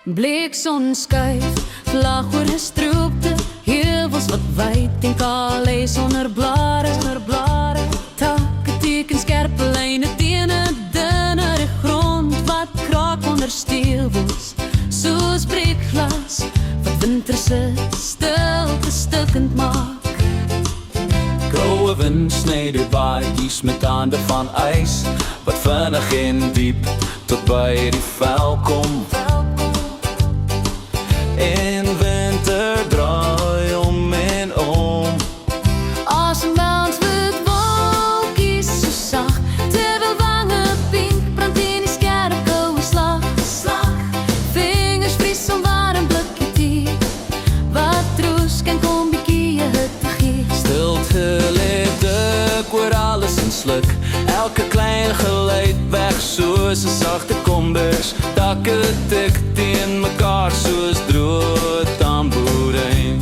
Bleekson skuif, vlag oor gestroopte heuwels wat wyd en kaal lê sonder blare. Takke teken skerpe lyne teen 'n dunner grond wat kraak onder steelwels, soos breekglas wat winterse stilte stukkend maak. Koue wind sny deur baadjies met tande van ys wat vinnig en diep tot by die vel kom. En winter draai om en om. Asemwels wit wolkies so sag, terwyl wange pink brand in die skerp koue slag. Vingers vries om warm blikkie tee, wat troos kan kom bietjie 'n hitte gee. Stilte lê dik oor alles en sluk elke klein geluid weg soos 'n sagte kombers. Takke tik teen mekaar soos droë tamboerijn.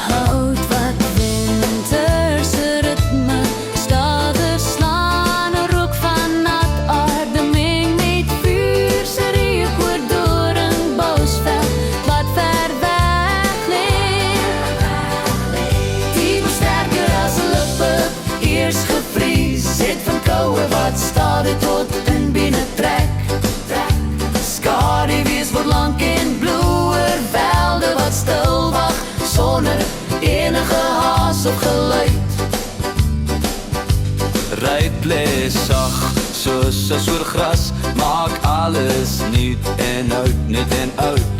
Hout wat winterse ritme stadig slaan, 'n rook van nat aarde meng met vuur se reuk oor doringbosveld wat ver weg lê. Die was sterker as 'n lippe, eers gevries het van koue wat stadig tot in binne trek. Skaduwees word lank en bloeër velde wat stil wag sonder enige haas of geluid. Ryp lê sag soos 'n soort gras, maak alles nuut en oud, net en oud.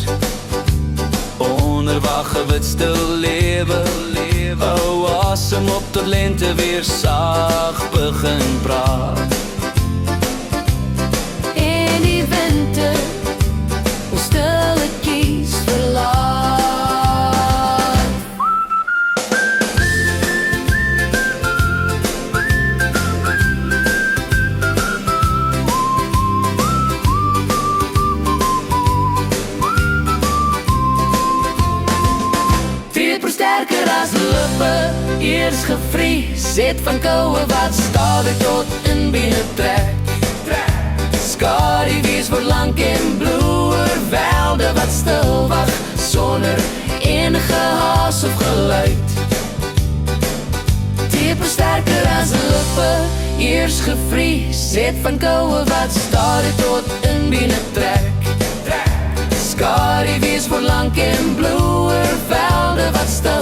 Onderwag 'n wit stil lewe, hou asem op tot lente weer sag begin praat. En die winter ons stilletjies verlaat. Sterker as lippe, eers gevries het van koue wat stadig tot in binne trek. Skaduwees word lank en bloeër velde wat stil wag sonder enige haas of geluid. Dieper sterker as lippe, eers gevries het van koue wat stadig tot in binne trek. Skaduwees word lank en bloeër velde wat stil